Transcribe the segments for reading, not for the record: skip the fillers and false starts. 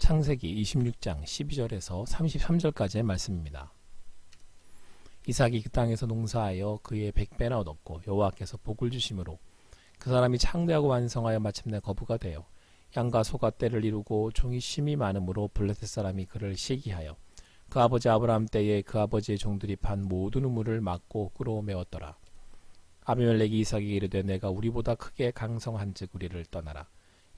창세기 26장 12절에서 33절까지의 말씀입니다. 이삭이 그 땅에서 농사하여 그의 100배나 얻었고 여호와께서 복을 주심으로 그 사람이 창대하고 완성하여 마침내 거부가 되어 양과 소가 떼를 이루고 종이 심이 많으므로 블레셋 사람이 그를 시기하여 그 아버지 아브라함 때에 그 아버지의 종들이 판 모든 우물을 막고 끌어메웠더라. 아비멜렉이 이삭에게 이르되 내가 우리보다 크게 강성한즉 우리를 떠나라.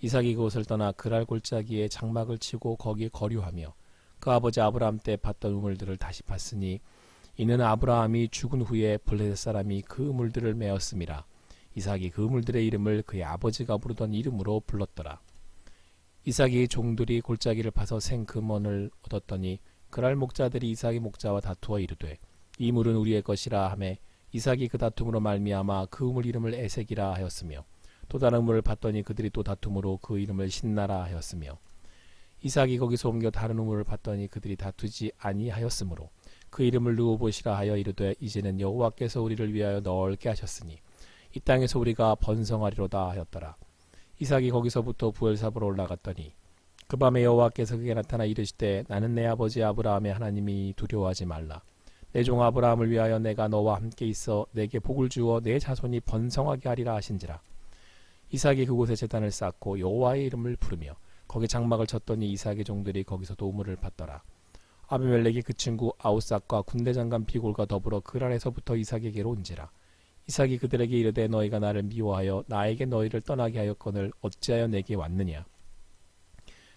이삭이 그곳을 떠나 그랄 골짜기에 장막을 치고 거기에 거류하며 그 아버지 아브라함 때 팠던 우물들을 다시 팠으니 이는 아브라함이 죽은 후에 블레셋 사람이 그 우물들을 메었음이라. 이삭이 그 우물들의 이름을 그의 아버지가 부르던 이름으로 불렀더라. 이삭이 종들이 골짜기를 파서 생 금원을 얻었더니 그랄 목자들이 이삭의 목자와 다투어 이르되 이 물은 우리의 것이라 하매 이삭이 그 다툼으로 말미암아 그 우물 이름을 에색이라 하였으며 또 다른 우물을 봤더니 그들이 또 다툼으로 그 이름을 신나라 하였으며 이삭이 거기서 옮겨 다른 우물을 봤더니 그들이 다투지 아니하였으므로 그 이름을 르호봇이라 하여 이르되 이제는 여호와께서 우리를 위하여 넓게 하셨으니 이 땅에서 우리가 번성하리로다 하였더라. 이삭이 거기서부터 부엘사보로 올라갔더니 그 밤에 여호와께서 그에게 나타나 이르시되 나는 내 아버지 아브라함의 하나님이 두려워하지 말라. 내 종 아브라함을 위하여 내가 너와 함께 있어 내게 복을 주어 내 자손이 번성하게 하리라 하신지라. 이삭이 그곳에 제단을 쌓고 여호와의 이름을 부르며 거기 장막을 쳤더니 이삭의 종들이 거기서 우물을 팠더라. 아비멜렉이 그 친구 아우삭과 군대장관 비골과 더불어 그랄에서부터 이삭에게로 온지라. 이삭이 그들에게 이르되 너희가 나를 미워하여 나에게 너희를 떠나게 하였거늘 어찌하여 내게 왔느냐.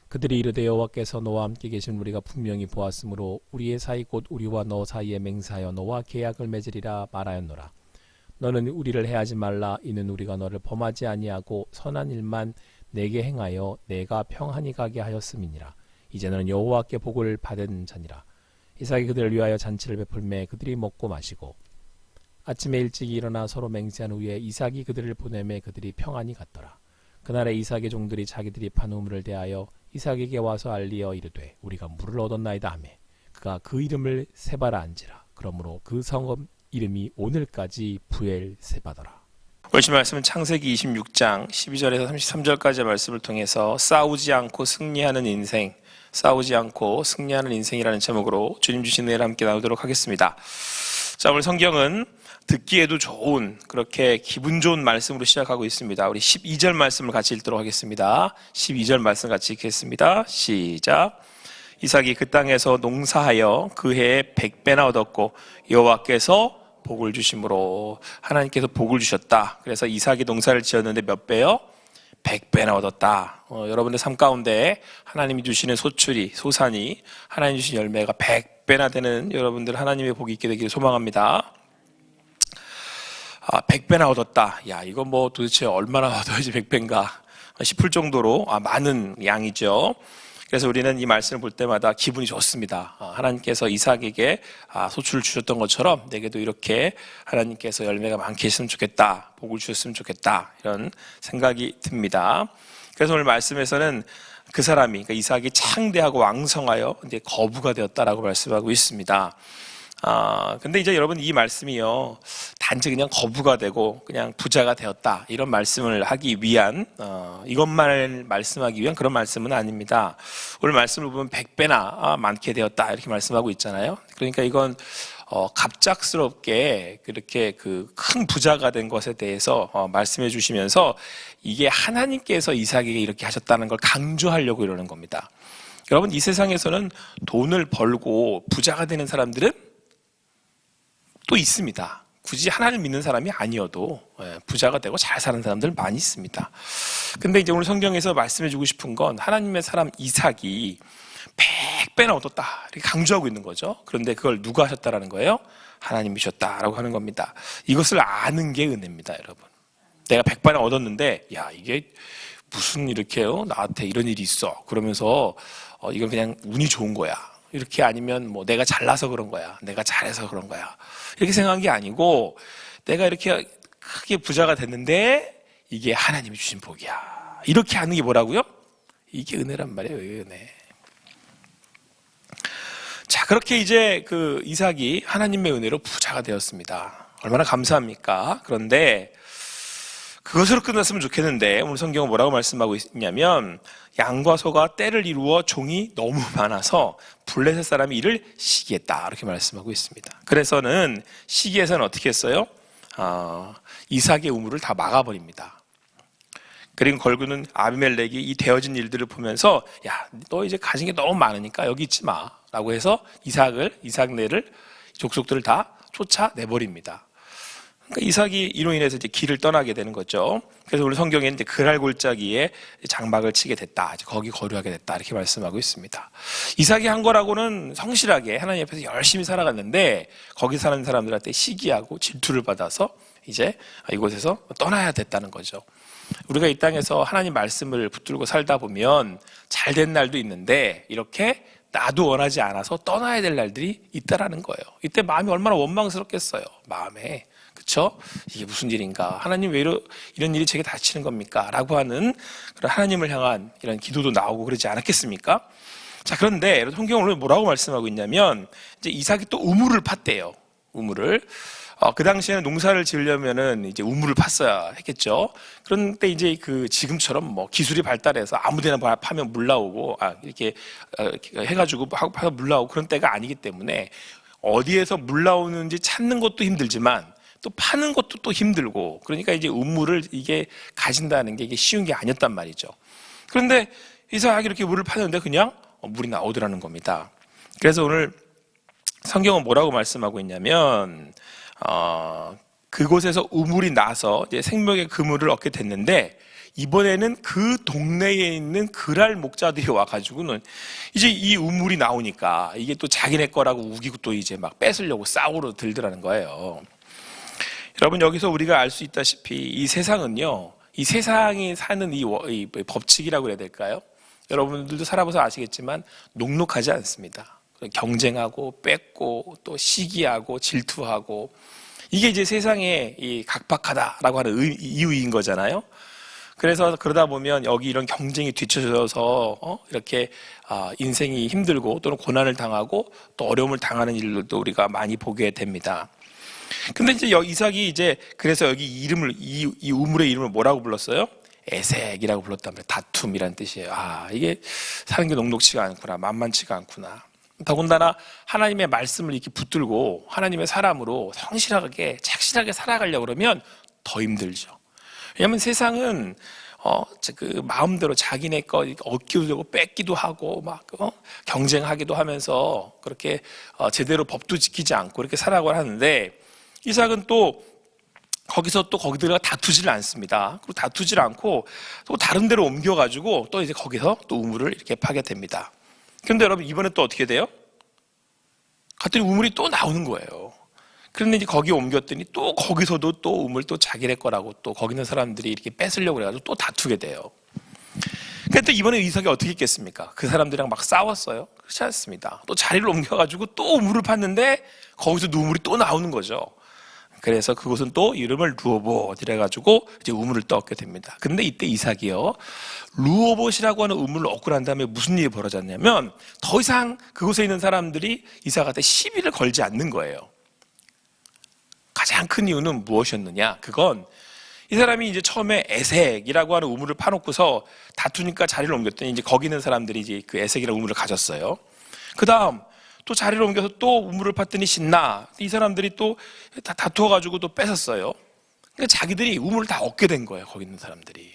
그들이 이르되 여호와께서 너와 함께 계신 우리가 분명히 보았으므로 우리의 사이 곧 우리와 너 사이에 맹세하여 너와 계약을 맺으리라 말하였노라. 너는 우리를 해하지 말라. 이는 우리가 너를 범하지 아니하고 선한 일만 내게 행하여 내가 평안히 가게 하였음이니라. 이제 너는 여호와께 복을 받은 자니라. 이삭이 그들을 위하여 잔치를 베풀매 그들이 먹고 마시고 아침에 일찍 일어나 서로 맹세한 후에 이삭이 그들을 보내매 그들이 평안히 갔더라. 그날에 이삭의 종들이 자기들이 판 우물을 대하여 이삭에게 와서 알리어 이르되 우리가 물을 얻었나이다 하매 그가 그 이름을 세바라 한지라. 그러므로 그 성읍 이름이 오늘까지 부엘세바더라. 오늘 말씀은 창세기 26장 12절에서 33절까지의 말씀을 통해서 싸우지 않고 승리하는 인생, 싸우지 않고 승리하는 인생이라는 제목으로 주님 주신 은혜를 함께 나누도록 하겠습니다. 자, 오늘 성경은 듣기에도 좋은 그렇게 기분 좋은 말씀으로 시작하고 있습니다. 우리 12절 말씀을 같이 읽도록 하겠습니다. 12절 말씀 같이 읽겠습니다. 시작. 이삭이 그 땅에서 농사하여 그 해에 100배나 얻었고 여호와께서 복을 주심으로 하나님께서 복을 주셨다. 그래서 이삭이 농사를 지었는데 몇 배요? 100배나 얻었다. 여러분들 삶 가운데 하나님이 주시는 소출이, 소산이, 하나님 주신 열매가 100배나 되는 여러분들 하나님의 복이 있게 되기를 소망합니다. 100배나 얻었다. 야, 이거 뭐 도대체 얼마나 얻어야지 100배인가 싶을 정도로 많은 양이죠. 그래서 우리는 이 말씀을 볼 때마다 기분이 좋습니다. 하나님께서 이삭에게 소출을 주셨던 것처럼 내게도 이렇게 하나님께서 열매가 많게 했으면 좋겠다, 복을 주셨으면 좋겠다, 이런 생각이 듭니다. 그래서 오늘 말씀에서는 그 사람이, 그러니까 이삭이 창대하고 왕성하여 이제 거부가 되었다라고 말씀하고 있습니다. 근데 이제 여러분 이 말씀이요, 단지 그냥 거부가 되고 그냥 부자가 되었다 이런 말씀을 하기 위한 이것만을 말씀하기 위한 그런 말씀은 아닙니다. 오늘 말씀을 보면 100배나 많게 되었다 이렇게 말씀하고 있잖아요. 그러니까 이건 갑작스럽게 그렇게 그 큰 부자가 된 것에 대해서 말씀해 주시면서 이게 하나님께서 이삭에게 이렇게 하셨다는 걸 강조하려고 이러는 겁니다. 여러분 이 세상에서는 돈을 벌고 부자가 되는 사람들은 또 있습니다. 굳이 하나님을 믿는 사람이 아니어도 부자가 되고 잘 사는 사람들 많이 있습니다. 근데 이제 오늘 성경에서 말씀해 주고 싶은 건 하나님의 사람 이삭이 100배나 얻었다 이렇게 강조하고 있는 거죠. 그런데 그걸 누가 하셨다라는 거예요? 하나님이셨다라고 하는 겁니다. 이것을 아는 게 은혜입니다, 여러분. 내가 100배나 얻었는데 야, 이게 무슨 이렇게요? 나한테 이런 일이 있어. 그러면서 이건 그냥 운이 좋은 거야. 이렇게 아니면 뭐 내가 잘나서 그런 거야. 내가 잘해서 그런 거야. 이렇게 생각한 게 아니고 내가 이렇게 크게 부자가 됐는데 이게 하나님이 주신 복이야. 이렇게 하는 게 뭐라고요? 이게 은혜란 말이에요. 은혜. 자, 그렇게 이제 그 이삭이 하나님의 은혜로 부자가 되었습니다. 얼마나 감사합니까? 그런데 그것으로 끝났으면 좋겠는데 오늘 성경은 뭐라고 말씀하고 있냐면 양과 소가 떼를 이루어 종이 너무 많아서 블레셋 사람이 이를 시기했다 이렇게 말씀하고 있습니다. 그래서는 시기에서는 어떻게 했어요? 이삭의 우물을 다 막아버립니다. 그리고 결국은 아비멜렉이 이 되어진 일들을 보면서 야, 너 이제 가진 게 너무 많으니까 여기 있지 마 라고 해서 이삭네를 족속들을 다 쫓아내버립니다. 그러니까 이삭이 이로 인해서 이제 길을 떠나게 되는 거죠. 그래서 우리 성경에는 이제 그랄 골짜기에 장막을 치게 됐다. 이제 거기 거류하게 됐다. 이렇게 말씀하고 있습니다. 이삭이 한 거라고는 성실하게 하나님 앞에서 열심히 살아갔는데 거기 사는 사람들한테 시기하고 질투를 받아서 이제 이곳에서 떠나야 됐다는 거죠. 우리가 이 땅에서 하나님 말씀을 붙들고 살다 보면 잘 된 날도 있는데 이렇게 나도 원하지 않아서 떠나야 될 날들이 있다라는 거예요. 이때 마음이 얼마나 원망스럽겠어요. 마음에. 그렇죠? 이게 무슨 일인가? 하나님 왜 이런 일이 제게 닥치는 겁니까? 라고 하는 그런 하나님을 향한 이런 기도도 나오고 그러지 않았겠습니까? 자, 그런데 성경은 오늘 뭐라고 말씀하고 있냐면 이제 이삭이 또 우물을 팠대요. 우물을. 그 당시에는 농사를 지으려면은 이제 우물을 팠어야 했겠죠. 그런데 이제 지금처럼 뭐 기술이 발달해서 아무데나 파면 물 나오고 이렇게 해가지고 파면 물 나오고 그런 때가 아니기 때문에 어디에서 물 나오는지 찾는 것도 힘들지만 또 파는 것도 또 힘들고 그러니까 이제 우물을 이게 가진다는 게 이게 쉬운 게 아니었단 말이죠. 그런데 이삭이 이렇게 물을 파는데 그냥 물이 나오더라는 겁니다. 그래서 오늘 성경은 뭐라고 말씀하고 있냐면 그곳에서 우물이 나서 이제 생명의 그물을 얻게 됐는데 이번에는 그 동네에 있는 그랄 목자들이 와가지고는 이제 이 우물이 나오니까 이게 또 자기네 거라고 우기고 또 이제 막 뺏으려고 싸우러 들더라는 거예요. 여러분 여기서 우리가 알 수 있다시피 이 세상은요, 이 세상이 사는 이 법칙이라고 해야 될까요? 여러분들도 살아봐서 아시겠지만 녹록하지 않습니다. 경쟁하고 뺏고 또 시기하고 질투하고 이게 이제 세상의 이 각박하다라고 하는 이유인 거잖아요. 그래서 그러다 보면 여기 이런 경쟁이 뒤쳐져서 이렇게 인생이 힘들고 또는 고난을 당하고 또 어려움을 당하는 일들도 우리가 많이 보게 됩니다. 근데 이제 이삭이 이제 그래서 여기 이 우물의 이름을 뭐라고 불렀어요? 에색이라고 불렀단 말이에요. 다툼이란 뜻이에요. 이게 사는 게 녹록치가 않구나, 만만치가 않구나. 더군다나 하나님의 말씀을 이렇게 붙들고 하나님의 사람으로 성실하게 착실하게 살아가려고 그러면 더 힘들죠. 왜냐하면 세상은 그 마음대로 자기네 거 얻기도 되고 뺏기도 하고 막 경쟁하기도 하면서 그렇게 제대로 법도 지키지 않고 이렇게 살아가고 하는데 이삭은 또 거기들과 다투지를 않습니다. 그리고 다투지를 않고 또 다른 데로 옮겨가지고 또 이제 거기서 또 우물을 이렇게 파게 됩니다. 그런데 여러분 이번에 또 어떻게 돼요? 갔더니 우물이 또 나오는 거예요. 그런데 이제 거기 옮겼더니 또 거기서도 또 우물 또 자기네 거라고 또 거기 있는 사람들이 이렇게 뺏으려고 해가지고 또 다투게 돼요. 그러니까 또 이번에 이삭이 어떻게 했겠습니까? 그 사람들이랑 막 싸웠어요? 그렇지 않습니다. 또 자리를 옮겨가지고 또 우물을 팠는데 거기서 우물이 또 나오는 거죠. 그래서 그곳은 또 이름을 르호봇 이래가지고 이제 우물을 또 얻게 됩니다. 근데 이때 이삭이요, 르호봇이라고 하는 우물을 얻고 난 다음에 무슨 일이 벌어졌냐면 더 이상 그곳에 있는 사람들이 이삭한테 시비를 걸지 않는 거예요. 가장 큰 이유는 무엇이었느냐? 그건 이 사람이 이제 처음에 에색이라고 하는 우물을 파놓고서 다투니까 자리를 옮겼더니 이제 거기 있는 사람들이 이제 그 에색이라는 우물을 가졌어요. 그 다음 또 자리를 옮겨서 또 우물을 팠더니 신나. 이 사람들이 또 다 다투어가지고 또 뺏었어요. 그러니까 자기들이 우물을 다 얻게 된 거예요. 거기 있는 사람들이.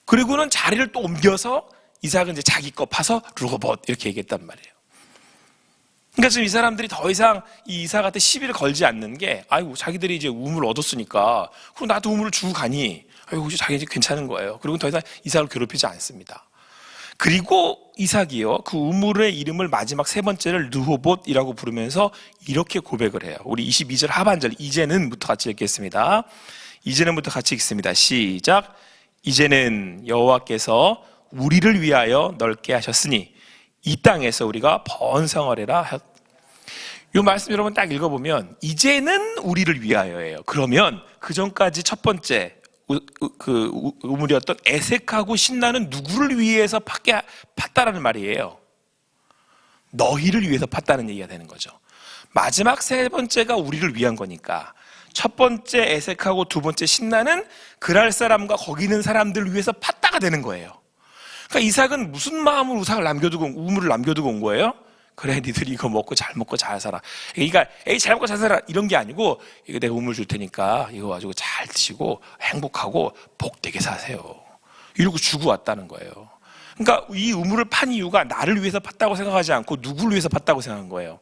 그리고는 자리를 또 옮겨서 이삭은 이제 자기 거 파서 르호봇 이렇게 얘기했단 말이에요. 그러니까 지금 이 사람들이 더 이상 이 이삭한테 시비를 걸지 않는 게, 아이고 자기들이 이제 우물을 얻었으니까 그럼 나도 우물을 주고 가니, 아이고 자기 이제 괜찮은 거예요. 그리고 더 이상 이삭을 괴롭히지 않습니다. 그리고 이삭이요, 그 우물의 이름을 마지막 세 번째를 르호봇이라고 부르면서 이렇게 고백을 해요. 우리 22절 하반절 이제는부터 같이 읽겠습니다. 이제는부터 같이 읽습니다. 시작. 이제는 여호와께서 우리를 위하여 넓게 하셨으니 이 땅에서 우리가 번성하리라. 이 말씀 여러분 딱 읽어보면 이제는 우리를 위하여예요. 그러면 그 전까지 첫 번째 그 우물이었던 에색하고 신나는 누구를 위해서 팠다라는 말이에요. 너희를 위해서 팠다는 얘기가 되는 거죠. 마지막 세 번째가 우리를 위한 거니까 첫 번째 애색하고 두 번째 신나는 그랄 사람과 거기 있는 사람들을 위해서 팠다가 되는 거예요. 그러니까 이삭은 무슨 마음으로 우물을 남겨두고 온 거예요? 그래, 니들이 이거 먹고 잘 살아. 그러니까 에이, 잘 먹고 잘 살아 이런 게 아니고, 이거 내가 우물 줄 테니까 이거 가지고 잘 드시고 행복하고 복되게 사세요, 이러고 주고 왔다는 거예요. 그러니까 이 우물을 판 이유가 나를 위해서 팠다고 생각하지 않고 누구를 위해서 팠다고 생각한 거예요.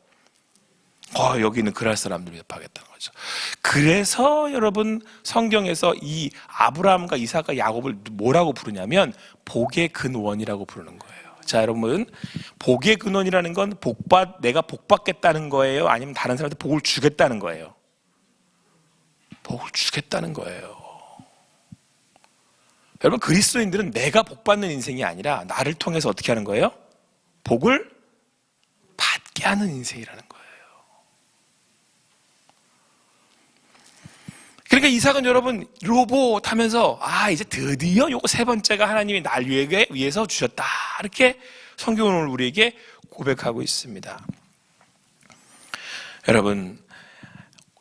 여기는 그럴 사람들을 위해 파겠다는 거죠. 그래서 여러분, 성경에서 이 아브라함과 이삭과 야곱을 뭐라고 부르냐면 복의 근원이라고 부르는 거예요. 자, 여러분, 복의 근원이라는 건 내가 복받겠다는 거예요? 아니면 다른 사람한테 복을 주겠다는 거예요? 복을 주겠다는 거예요. 여러분, 그리스도인들은 내가 복받는 인생이 아니라 나를 통해서 어떻게 하는 거예요? 복을 받게 하는 인생이라는 거예요. 그러니까 이삭은 여러분 로봇 하면서 이제 드디어 요거 세 번째가 하나님이 날 위해서 주셨다, 이렇게 성경은 오늘 우리에게 고백하고 있습니다. 여러분,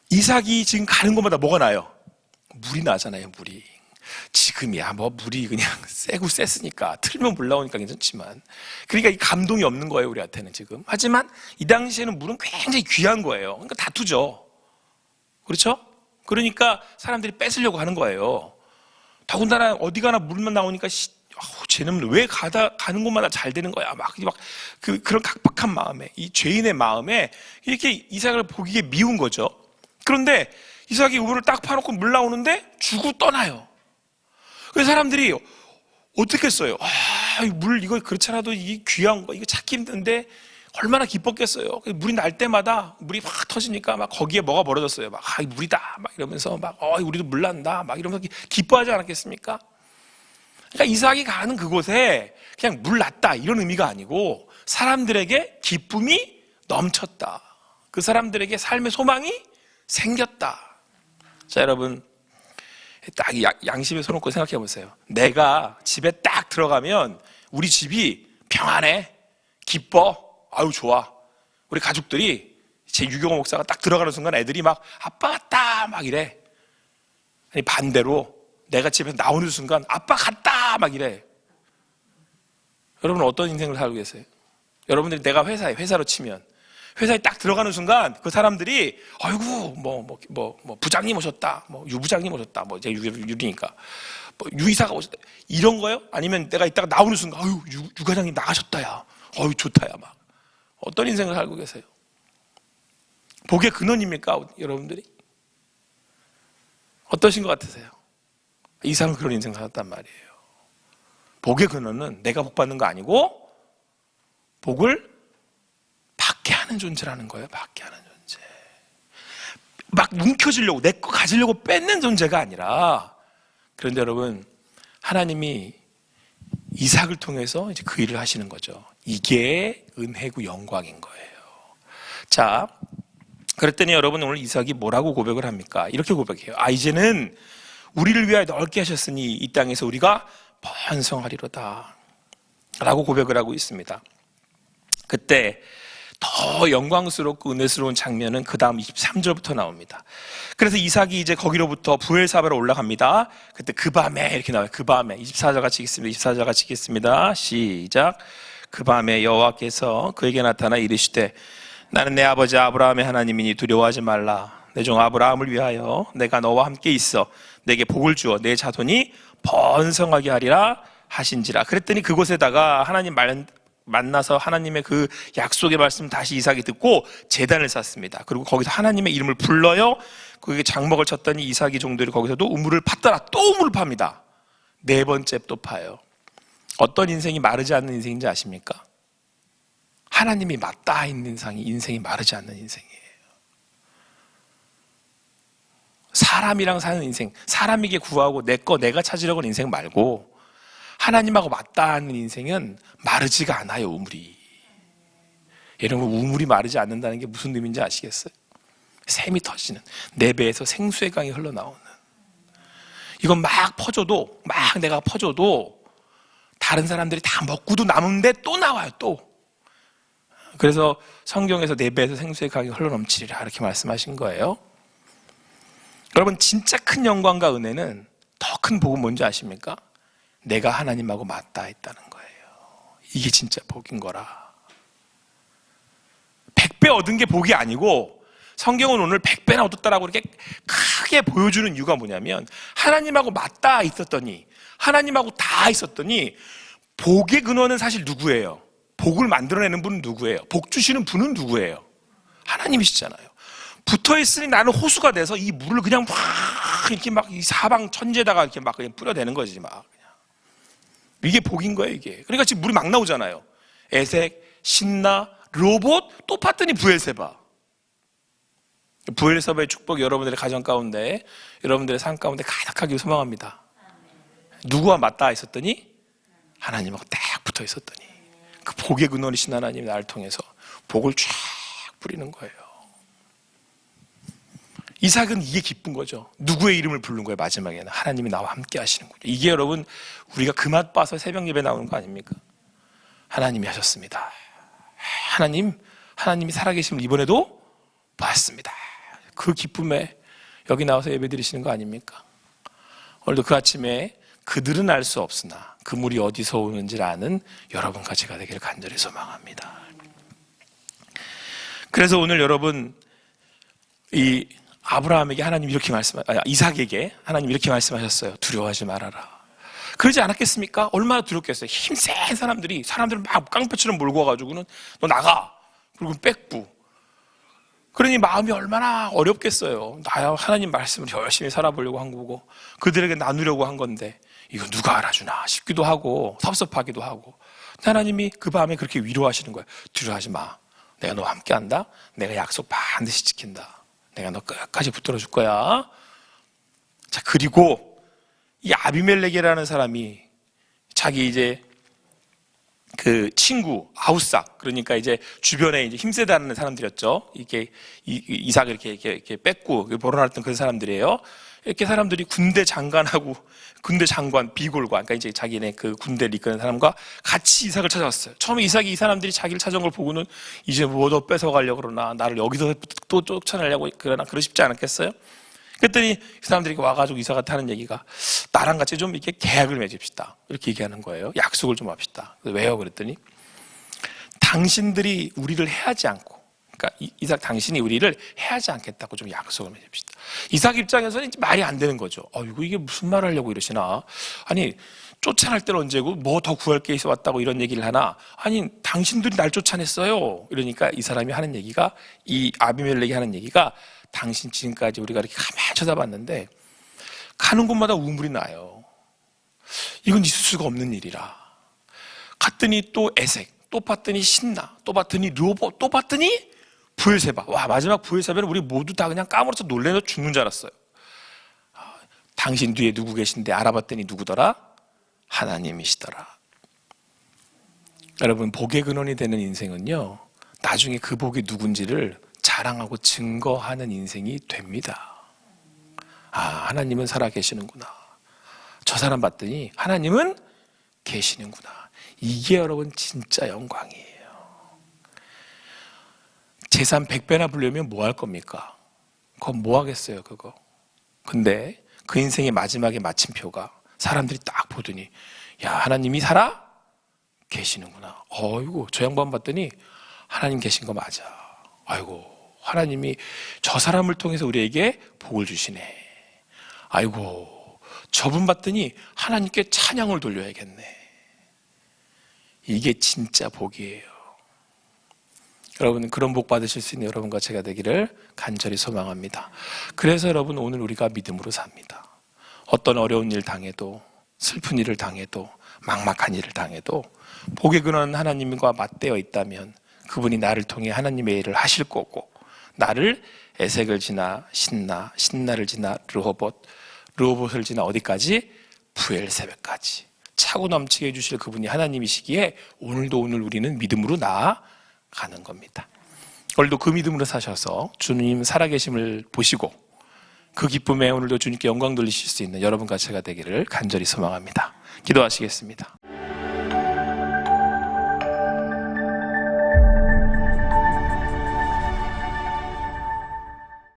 이삭이 지금 가는 곳마다 뭐가 나요? 물이 나잖아요. 물이 지금이야 뭐 물이 그냥 셌으니까 틀면 물 나오니까 괜찮지만, 그러니까 이 감동이 없는 거예요 우리한테는 지금. 하지만 이 당시에는 물은 굉장히 귀한 거예요. 그러니까 다투죠. 그렇죠? 그러니까 사람들이 뺏으려고 하는 거예요. 더군다나 어디 가나 물만 나오니까 쟤는 왜 가는 곳마다 잘 되는 거야, 그런 각박한 마음에, 이 죄인의 마음에 이렇게 이삭을 보기에 미운 거죠. 그런데 이삭이 우물을 딱 파놓고 물 나오는데 주고 떠나요. 그래서 사람들이 어떻게 했어요? 물 이거 그렇잖아도 이게 귀한 거, 이거 찾기 힘든데 얼마나 기뻤겠어요. 물이 날 때마다 물이 확 터지니까 막 거기에 뭐가 벌어졌어요. 물이다 막 이러면서 우리도 물 난다 막 이러면서 기뻐하지 않았겠습니까? 그러니까 이삭이 가는 그곳에 그냥 물 났다 이런 의미가 아니고 사람들에게 기쁨이 넘쳤다. 그 사람들에게 삶의 소망이 생겼다. 자, 여러분, 딱 양심에 손 얹고 생각해 보세요. 내가 집에 딱 들어가면 우리 집이 평안해, 기뻐, 좋아. 우리 가족들이, 제 유경호 목사가 딱 들어가는 순간 애들이 막 아빠 갔다 막 이래. 아니, 반대로 내가 집에서 나오는 순간 아빠 갔다 막 이래. 여러분 어떤 인생을 살고 계세요? 여러분들이 내가 회사로 치면 회사에 딱 들어가는 순간 그 사람들이 아이고 부장님 오셨다, 유부장님 오셨다, 이제 유리니까 유이사가 오셨다 이런 거요? 아니면 내가 이따가 나오는 순간 유 과장님 나가셨다야, 좋다야, 막 어떤 인생을 살고 계세요? 복의 근원입니까 여러분들이? 어떠신 것 같으세요? 이삭은 그런 인생 살았단 말이에요. 복의 근원은 내가 복 받는 거 아니고 복을 받게 하는 존재라는 거예요. 받게 하는 존재. 막 움켜쥐려고 내 거 가지려고 뺏는 존재가 아니라. 그런데 여러분, 하나님이 이삭을 통해서 이제 그 일을 하시는 거죠. 이게 은혜고 영광인 거예요. 자, 그랬더니 여러분 오늘 이삭이 뭐라고 고백을 합니까? 이렇게 고백해요. 이제는 우리를 위하여 넓게 하셨으니 이 땅에서 우리가 번성하리로다 라고 고백을 하고 있습니다. 그때 더 영광스럽고 은혜스러운 장면은 그 다음 23절부터 나옵니다. 그래서 이삭이 이제 거기로부터 부엘사바로 올라갑니다. 그때 그 밤에 이렇게 나와요. 그 밤에 24절 같이 읽습니다. 24절 같이 읽겠습니다. 시작. 그 밤에 여호와께서 그에게 나타나 이르시되 나는 내 아버지 아브라함의 하나님이니 두려워하지 말라. 내 종 아브라함을 위하여 내가 너와 함께 있어 내게 복을 주어 내 자손이 번성하게 하리라 하신지라. 그랬더니 그곳에다가 하나님 만나서 하나님의 그 약속의 말씀 다시 이삭이 듣고 제단을 쌓습니다. 그리고 거기서 하나님의 이름을 불러요. 거기에 장막을 쳤더니 이삭이 종들이 거기서도 우물을 팠더라. 또 우물을 팝니다. 네 번째 또 파요. 어떤 인생이 마르지 않는 인생인지 아십니까? 하나님이 맞닿아 있는 인생이 마르지 않는 인생이에요. 사람이랑 사는 인생, 사람에게 구하고 내가 찾으려고 하는 인생 말고 하나님하고 맞닿는 인생은 마르지가 않아요. 우물이. 여러분, 우물이 마르지 않는다는 게 무슨 의미인지 아시겠어요? 샘이 터지는, 내 배에서 생수의 강이 흘러나오는. 이건 막 내가 퍼줘도 다른 사람들이 다 먹고도 남은데 또 나와요. 또. 그래서 성경에서 내 배에서 생수의 강이 흘러넘치리라 이렇게 말씀하신 거예요. 여러분, 진짜 큰 영광과 은혜는, 더 큰 복은 뭔지 아십니까? 내가 하나님하고 맞닿아 있다는 거예요. 이게 진짜 복인 거라. 100배 얻은 게 복이 아니고, 성경은 오늘 100배나 얻었다라고 이렇게 크게 보여주는 이유가 뭐냐면, 하나님하고 맞닿아 있었더니, 하나님하고 다 있었더니, 복의 근원은 사실 누구예요? 복을 만들어내는 분은 누구예요? 복 주시는 분은 누구예요? 하나님이시잖아요. 붙어있으니 나는 호수가 돼서 이 물을 그냥 막 이렇게 막 이 사방 천지에다가 이렇게 막 그냥 뿌려대는 거지, 막 그냥. 이게 복인 거예요, 이게. 그러니까 지금 물이 막 나오잖아요. 에색, 신나, 르호봇, 또 봤더니 브엘세바. 브엘세바의 축복이 여러분들의 가정 가운데, 여러분들의 삶 가운데 가득하길 소망합니다. 누구와 맞닿아 있었더니? 하나님하고 딱 붙어 있었더니, 그 복의 근원이신 하나님이 나를 통해서 복을 쫙 뿌리는 거예요. 이삭은 이게 기쁜 거죠. 누구의 이름을 부른 거예요? 마지막에는 하나님이 나와 함께 하시는 거죠. 이게 여러분, 우리가 그 맛 봐서 새벽 예배 나오는 거 아닙니까? 하나님이 하셨습니다. 하나님이 살아계심을 이번에도 봤습니다. 그 기쁨에 여기 나와서 예배 드리시는 거 아닙니까? 오늘도 그 아침에 그들은 알 수 없으나 그 물이 어디서 오는지를 아는 여러분과 제가 되기를 간절히 소망합니다. 그래서 오늘 여러분, 이 아브라함에게 하나님 이렇게 이삭에게 하나님 이렇게 말씀하셨어요. 두려워하지 말아라. 그러지 않았겠습니까? 얼마나 두렵겠어요. 힘센 사람들이 막 깡패처럼 몰고 와가지고는 너 나가. 그리고 뺏고. 그러니 마음이 얼마나 어렵겠어요. 나야 하나님 말씀을 열심히 살아보려고 한 거고, 그들에게 나누려고 한 건데, 이거 누가 알아주나 싶기도 하고, 섭섭하기도 하고. 하나님이 그 밤에 그렇게 위로하시는 거예요. 두려워하지 마. 내가 너와 함께 한다. 내가 약속 반드시 지킨다. 내가 너 끝까지 붙들어 줄 거야. 자, 그리고 이 아비멜렉이라는 사람이 자기 이제 그 친구 아우삭, 그러니까 이제 주변에 이제 힘세다는 사람들이었죠. 이게 이삭을 이렇게 뺏고 벌어놨던 그런 사람들이에요. 이렇게 사람들이 군대 장관 비골과, 그러니까 이제 자기네 그 군대를 이끄는 사람과 같이 이삭을 찾아왔어요. 처음에 이삭이 이 사람들이 자기를 찾아온 걸 보고는 이제 뭐 더 뺏어가려고 그러나, 나를 여기서 또 쫓아내려고 그러나, 그러십지 않았겠어요? 그랬더니 그 사람들이 와가지고 이삭한테 하는 얘기가, 나랑 같이 좀 이렇게 계약을 맺읍시다. 이렇게 얘기하는 거예요. 약속을 좀 합시다. 왜요? 그랬더니, 당신들이 우리를 해하지 않고, 그러니까 이삭 당신이 우리를 해하지 않겠다고 좀 약속을 맺읍시다. 이삭 입장에서는 말이 안 되는 거죠. 이게 무슨 말 하려고 이러시나? 아니, 쫓아낼 때는 언제고 뭐 더 구할 게 있어 왔다고 이런 얘기를 하나? 아니, 당신들이 날 쫓아냈어요. 이러니까 이 사람이 하는 얘기가, 이 아비멜렉이 하는 얘기가, 당신 지금까지 우리가 이렇게 가만히 쳐다봤는데 가는 곳마다 우물이 나요. 이건 있을 수가 없는 일이라. 갔더니 또 에색, 또 봤더니 신나, 또 봤더니 르호봇, 또 봤더니 브엘세바. 와, 마지막 브엘세바는 우리 모두 다 그냥 까무러쳐 놀래서 죽는 줄 알았어요. 당신 뒤에 누구 계신데 알아봤더니 누구더라? 하나님이시더라. 여러분, 복의 근원이 되는 인생은요, 나중에 그 복이 누군지를 자랑하고 증거하는 인생이 됩니다. 하나님은 살아계시는구나. 저 사람 봤더니 하나님은 계시는구나. 이게 여러분 진짜 영광이에요. 재산 100배나 불려면 뭐 할 겁니까? 그건 뭐 하겠어요, 그거. 근데 그 인생의 마지막에 마침표가, 사람들이 딱 보더니, 야, 하나님이 살아 계시는구나. 어이구, 저 양반 봤더니 하나님 계신 거 맞아. 아이고, 하나님이 저 사람을 통해서 우리에게 복을 주시네. 아이고, 저분 봤더니 하나님께 찬양을 돌려야겠네. 이게 진짜 복이에요. 여러분, 그런 복 받으실 수 있는 여러분과 제가 되기를 간절히 소망합니다. 그래서 여러분, 오늘 우리가 믿음으로 삽니다. 어떤 어려운 일 당해도, 슬픈 일을 당해도, 막막한 일을 당해도 복의 근원 하나님과 맞대어 있다면 그분이 나를 통해 하나님의 일을 하실 거고, 나를 에색을 지나 신나, 신나를 지나 르호봇을 지나 어디까지? 브엘세바까지 차고 넘치게 해주실 그분이 하나님이시기에 오늘 우리는 믿음으로 나아가는 겁니다. 오늘도 그 믿음으로 사셔서 주님 살아계심을 보시고 그 기쁨에 오늘도 주님께 영광 돌리실 수 있는 여러분과 제가 되기를 간절히 소망합니다. 기도하시겠습니다.